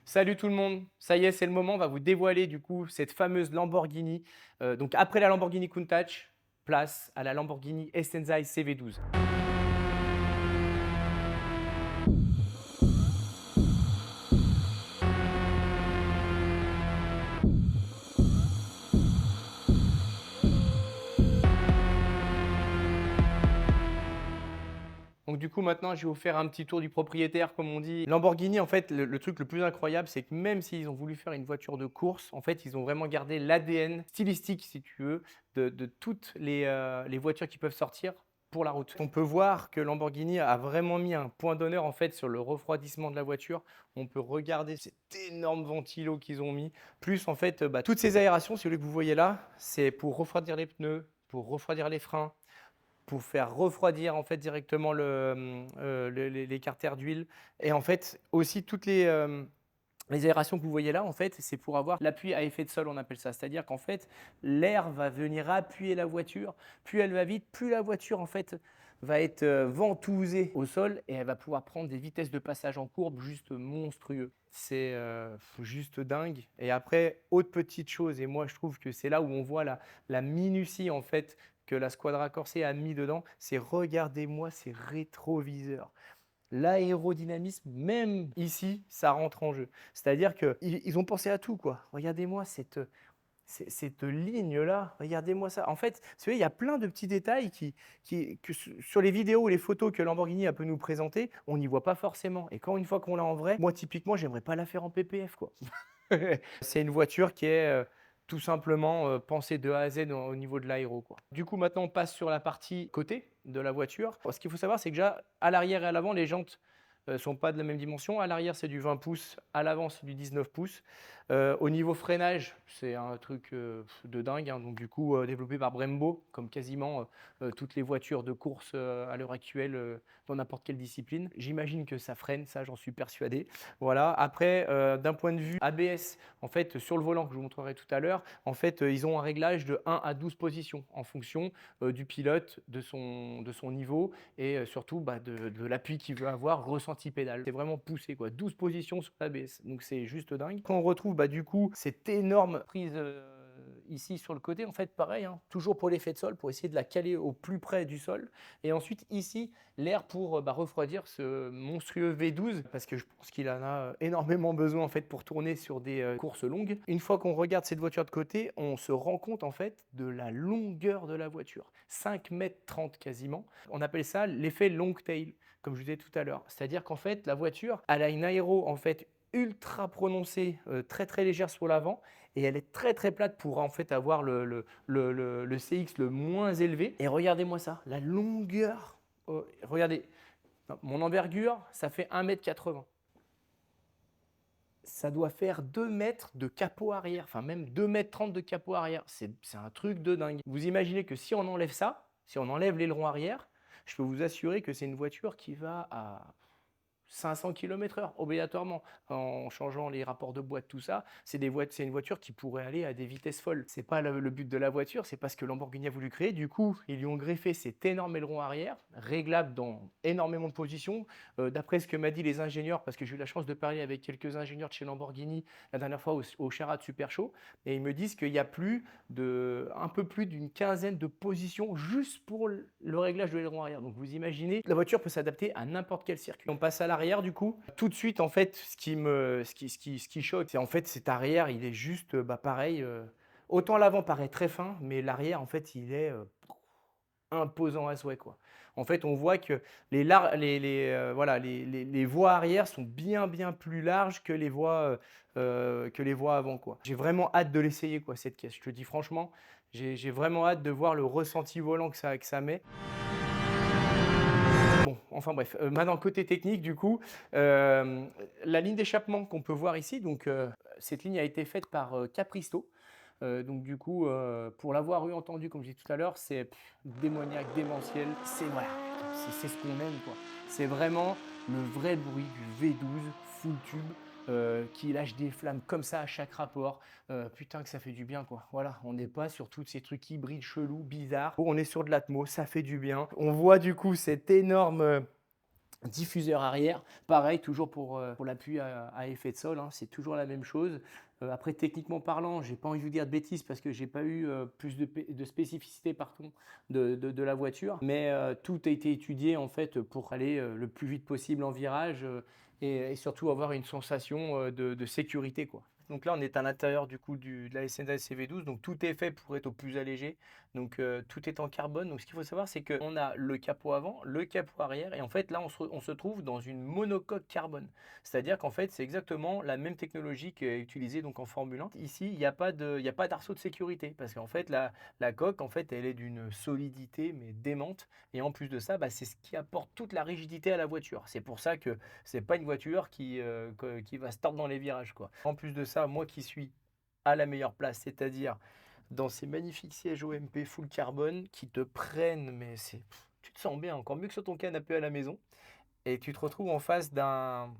Salut tout le monde, ça y est, c'est le moment, on va vous dévoiler du coup cette fameuse Lamborghini. Donc après la Lamborghini Countach, place à la Lamborghini Essenzai CV12. Donc du coup maintenant je vais vous faire un petit tour du propriétaire comme on dit. Lamborghini en fait le truc le plus incroyable c'est que même s'ils ont voulu faire une voiture de course, en fait ils ont vraiment gardé l'ADN stylistique si tu veux de toutes les voitures qui peuvent sortir pour la route. On peut voir que Lamborghini a vraiment mis un point d'honneur en fait sur le refroidissement de la voiture. On peut regarder cet énorme ventilo qu'ils ont mis. Plus en fait toutes ces aérations, celui que vous voyez là, c'est pour refroidir les pneus, pour refroidir les freins, pour faire refroidir en fait directement les carters d'huile et en fait aussi toutes les aérations que vous voyez là, en fait, c'est pour avoir l'appui à effet de sol, on appelle ça. C'est-à-dire qu'en fait, l'air va venir appuyer la voiture. Plus elle va vite, plus la voiture, en fait, va être ventousée au sol et elle va pouvoir prendre des vitesses de passage en courbe juste monstrueux. C'est juste dingue. Et après, autre petite chose, et moi je trouve que c'est là où on voit la minutie en fait que la Squadra Corse a mis dedans, c'est regardez-moi ces rétroviseurs. L'aérodynamisme, même ici, ça rentre en jeu. C'est-à-dire qu'ils ont pensé à tout, quoi. Regardez-moi cette ligne-là, regardez-moi ça. En fait, vous savez, il y a plein de petits détails sur les vidéos ou les photos que Lamborghini a pu nous présenter, on n'y voit pas forcément. Et quand une fois qu'on l'a en vrai, moi typiquement, j'aimerais pas la faire en PPF, quoi. C'est une voiture qui est tout simplement pensée de A à Z au niveau de l'aéro, quoi. Du coup, maintenant, on passe sur la partie côté de la voiture. Ce qu'il faut savoir, c'est que déjà, à l'arrière et à l'avant, les jantes ne sont pas de la même dimension. À l'arrière, c'est du 20 pouces. À l'avant, c'est du 19 pouces. Au niveau freinage, c'est un truc de dingue, hein. Donc, du coup, développé par Brembo, comme quasiment toutes les voitures de course à l'heure actuelle dans n'importe quelle discipline. J'imagine que ça freine, ça, j'en suis persuadé. Voilà. Après, d'un point de vue ABS, en fait, sur le volant que je vous montrerai tout à l'heure, en fait, ils ont un réglage de 1 à 12 positions en fonction du pilote, de son niveau et surtout de l'appui qu'il veut avoir ressenti pédale. C'est vraiment poussé, quoi. 12 positions sur l'ABS, donc c'est juste dingue. Quand on retrouve du coup cette énorme prise ici sur le côté, en fait pareil, hein, toujours pour l'effet de sol, pour essayer de la caler au plus près du sol. Et ensuite ici, l'air pour refroidir ce monstrueux V12, parce que je pense qu'il en a énormément besoin en fait pour tourner sur des courses longues. Une fois qu'on regarde cette voiture de côté, on se rend compte en fait de la longueur de la voiture. 5,30 m quasiment. On appelle ça l'effet long tail, comme je vous disais tout à l'heure. C'est-à-dire qu'en fait, la voiture, elle a une aéro en fait ultra prononcée, très très légère sur l'avant et elle est très très plate pour en fait avoir le CX le moins élevé. Et regardez-moi ça, la longueur. Regardez, mon envergure, ça fait 1,80 m. Ça doit faire 2 mètres de capot arrière, enfin même 2,30 m de capot arrière. C'est un truc de dingue. Vous imaginez que si on enlève ça, si on enlève l'aileron arrière, je peux vous assurer que c'est une voiture qui va à 500 km/h obligatoirement en changeant les rapports de boîte, tout ça. C'est une voiture qui pourrait aller à des vitesses folles. C'est pas le but de la voiture, c'est pas ce que Lamborghini a voulu créer. Du coup, ils lui ont greffé cet énorme aileron arrière, réglable dans énormément de positions. D'après ce que m'a dit les ingénieurs, parce que j'ai eu la chance de parler avec quelques ingénieurs de chez Lamborghini la dernière fois au Charade Super Show, et ils me disent qu'il y a un peu plus d'une quinzaine de positions juste pour le réglage de l'aileron arrière. Donc vous imaginez, la voiture peut s'adapter à n'importe quel circuit. On passe à l'arrière du coup. Tout de suite en fait, ce qui choque, c'est en fait cet arrière, il est juste pareil. Autant l'avant paraît très fin, mais l'arrière en fait, il est imposant à souhait, quoi. En fait, on voit que voilà, les voies arrière sont bien plus larges que les voies avant, quoi. J'ai vraiment hâte de l'essayer, quoi, cette caisse. Je te dis franchement, j'ai vraiment hâte de voir le ressenti volant que ça met. Bon, enfin bref, maintenant côté technique du coup, la ligne d'échappement qu'on peut voir ici, donc cette ligne a été faite par Capristo. Donc du coup, pour l'avoir eu entendu, comme je disais tout à l'heure, c'est démoniaque, démentiel, c'est voilà, c'est ce qu'on aime, quoi. C'est vraiment le vrai bruit du V12 full tube qui lâche des flammes comme ça à chaque rapport. Putain que ça fait du bien, quoi. Voilà, on n'est pas sur tous ces trucs hybrides chelous, bizarres. On est sur de l'atmo, ça fait du bien. On voit du coup cette énorme Diffuseur arrière, pareil, toujours pour l'appui à effet de sol, hein, c'est toujours la même chose. Après, techniquement parlant, j'ai pas envie de vous dire de bêtises parce que j'ai pas eu plus de spécificité pardon, de la voiture, mais tout a été étudié en fait pour aller le plus vite possible en virage et surtout avoir une sensation de sécurité, quoi. Donc là, on est à l'intérieur du coup de la SNES CV12, donc tout est fait pour être au plus allégé. Donc tout est en carbone. Donc ce qu'il faut savoir, c'est qu'on a le capot avant, le capot arrière, et en fait là, on se trouve dans une monocoque carbone. C'est-à-dire qu'en fait, c'est exactement la même technologie qui est utilisée donc en Formule 1. Ici, il y a pas d'arceau de sécurité parce qu'en fait, la coque, en fait, elle est d'une solidité mais démente. Et en plus de ça, bah, c'est ce qui apporte toute la rigidité à la voiture. C'est pour ça que c'est pas une voiture qui va se tordre dans les virages, quoi. En plus de ça, moi qui suis à la meilleure place, c'est-à-dire dans ces magnifiques sièges OMP full carbone qui te prennent, mais tu te sens bien, encore mieux que sur ton canapé à la maison. Et tu te retrouves en face d'un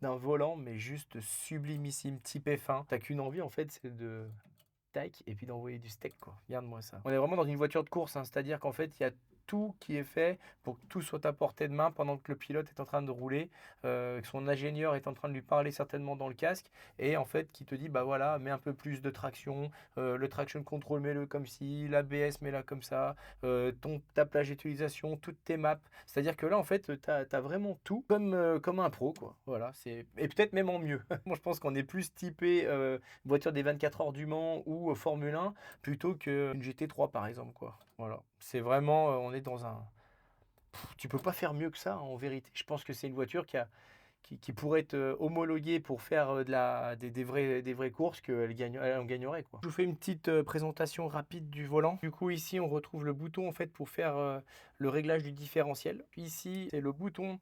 volant, mais juste sublimissime, type F1. T'as qu'une envie, en fait, c'est de tac, et puis d'envoyer du steak, quoi. Regarde-moi ça. On est vraiment dans une voiture de course, hein, c'est-à-dire qu'en fait, il y a tout qui est fait pour que tout soit à portée de main pendant que le pilote est en train de rouler, que son ingénieur est en train de lui parler certainement dans le casque, et en fait, qui te dit, bah voilà, mets un peu plus de traction, le traction control, mets-le comme ci, l'ABS, mets-la comme ça, ta plage d'utilisation, toutes tes maps. C'est-à-dire que là, en fait, tu as vraiment tout comme un pro, quoi. Voilà, et peut-être même en mieux. Moi, je pense qu'on est plus typé voiture des 24 heures du Mans ou Formule 1 plutôt qu'une GT3 par exemple, quoi. Voilà. C'est vraiment, on est dans un. Tu peux pas faire mieux que ça, hein, en vérité. Je pense que c'est une voiture qui pourrait être homologuée pour faire des vraies courses elle en gagnerait, quoi. Je vous fais une petite présentation rapide du volant. Du coup, ici, on retrouve le bouton en fait pour faire le réglage du différentiel. Ici, c'est le bouton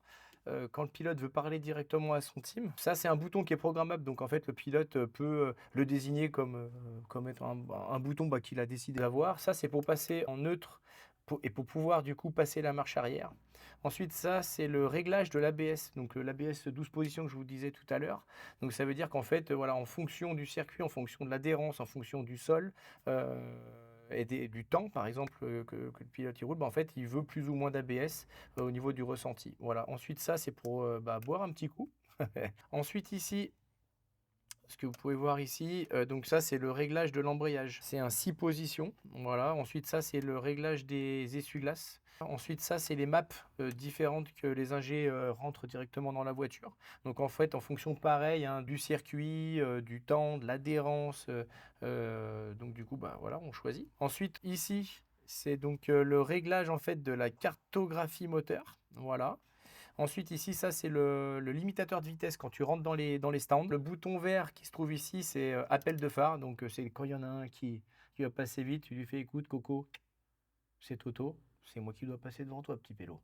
quand le pilote veut parler directement à son team. Ça, c'est un bouton qui est programmable, donc en fait, le pilote peut le désigner comme étant un bouton bah, qu'il a décidé d'avoir. Ça, c'est pour passer en neutre et pour pouvoir du coup passer la marche arrière. Ensuite, ça, c'est le réglage de l'ABS, donc l'ABS 12 positions que je vous disais tout à l'heure. Donc ça veut dire qu'en fait, voilà, en fonction du circuit, en fonction de l'adhérence, en fonction du sol, du temps, par exemple, que le pilote il roule, bah, en fait, il veut plus ou moins d'ABS au niveau du ressenti. Voilà. Ensuite, ça, c'est pour bah, boire un petit coup. Ensuite, ici, ce que vous pouvez voir ici, donc ça, c'est le réglage de l'embrayage. C'est un 6 positions. Voilà. Ensuite, ça, c'est le réglage des essuie-glaces. Ensuite, ça, c'est les maps différentes que les ingés rentrent directement dans la voiture. Donc, en fait, en fonction, pareil, hein, du circuit, du temps, de l'adhérence. Donc, du coup, bah, voilà, on choisit. Ensuite, ici, c'est donc le réglage, en fait, de la cartographie moteur. Voilà. Ensuite, ici, ça, c'est le limitateur de vitesse quand tu rentres dans les stands. Le bouton vert qui se trouve ici, c'est appel de phare. Donc, c'est quand il y en a un qui va passer vite, tu lui fais écoute, Coco, c'est Toto, c'est moi qui dois passer devant toi, petit pélo.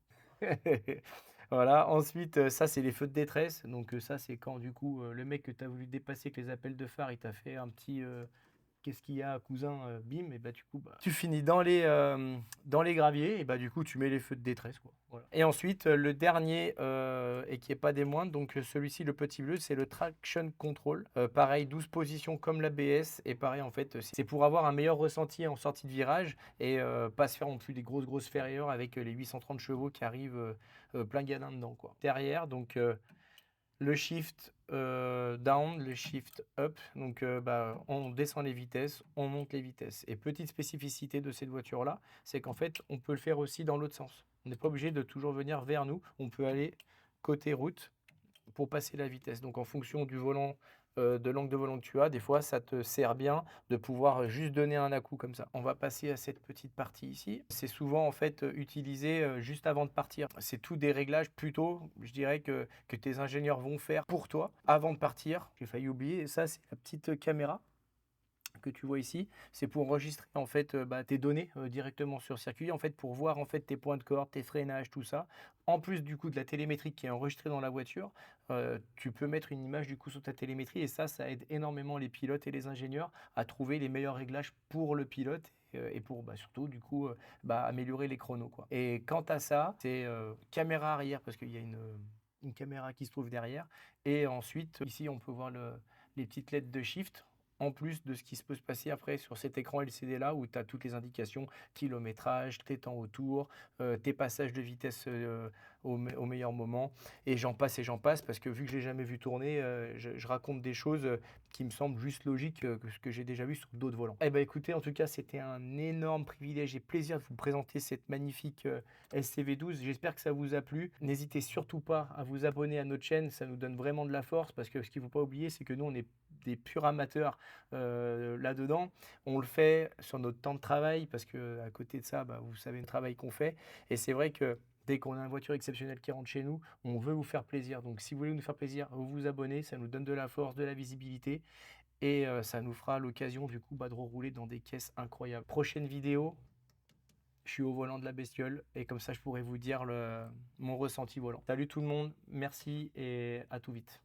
Voilà, ensuite, ça, c'est les feux de détresse. Donc, ça, c'est quand, du coup, le mec que tu as voulu dépasser avec les appels de phare, il t'a fait un petit qu'est-ce qu'il y a, cousin, bim, et bah, du coup, bah, tu finis dans les graviers, et bah, du coup, tu mets les feux de détresse, quoi. Voilà. Et ensuite, le dernier, et qui n'est pas des moindres, donc celui-ci, le petit bleu, c'est le traction control. Pareil, 12 positions comme l'ABS, et pareil, en fait, c'est pour avoir un meilleur ressenti en sortie de virage, et pas se faire non plus des grosses ferrures avec les 830 chevaux qui arrivent plein gadin dedans, quoi. Derrière, donc le shift down, le shift up, donc bah, on descend les vitesses, on monte les vitesses. Et petite spécificité de cette voiture-là, c'est qu'en fait, on peut le faire aussi dans l'autre sens. On n'est pas obligé de toujours venir vers nous, on peut aller côté route pour passer la vitesse. Donc en fonction du volant, de l'angle de volant que tu as, des fois ça te sert bien de pouvoir juste donner un à-coup comme ça. On va passer à cette petite partie ici. C'est souvent en fait utilisé juste avant de partir. C'est tout des réglages plutôt, je dirais, que tes ingénieurs vont faire pour toi avant de partir. J'ai failli oublier, ça c'est la petite caméra que tu vois ici, c'est pour enregistrer en fait bah, tes données directement sur circuit, en fait pour voir en fait tes points de corde, tes freinages, tout ça. En plus du coup de la télémétrie qui est enregistrée dans la voiture, tu peux mettre une image du coup sur ta télémétrie et ça aide énormément les pilotes et les ingénieurs à trouver les meilleurs réglages pour le pilote et pour bah, surtout du coup bah, améliorer les chronos, quoi. Et quant à ça, c'est caméra arrière parce qu'il y a une caméra qui se trouve derrière et ensuite ici on peut voir les petites lettres de shift. en plus de ce qui se peut se passer après sur cet écran LCD là où tu as toutes les indications, kilométrage, tes temps autour, tes passages de vitesse, au meilleur moment et j'en passe parce que vu que je l'ai jamais vu tourner, je raconte des choses, qui me semblent juste logiques, que j'ai déjà vu sur d'autres volants. Eh ben écoutez, en tout cas, c'était un énorme privilège et plaisir de vous présenter cette magnifique, SCV12. J'espère que ça vous a plu. N'hésitez surtout pas à vous abonner à notre chaîne, ça nous donne vraiment de la force parce que ce qu'il ne faut pas oublier, c'est que nous, on est des purs amateurs, là-dedans. On le fait sur notre temps de travail parce qu'à côté de ça, bah, vous savez le travail qu'on fait et c'est vrai que dès qu'on a une voiture exceptionnelle qui rentre chez nous, on veut vous faire plaisir. Donc si vous voulez nous faire plaisir, vous vous abonnez, ça nous donne de la force, de la visibilité et ça nous fera l'occasion du coup, bah, de rouler dans des caisses incroyables. Prochaine vidéo, je suis au volant de la bestiole et comme ça je pourrai vous dire mon ressenti volant. Salut tout le monde, merci et à tout vite.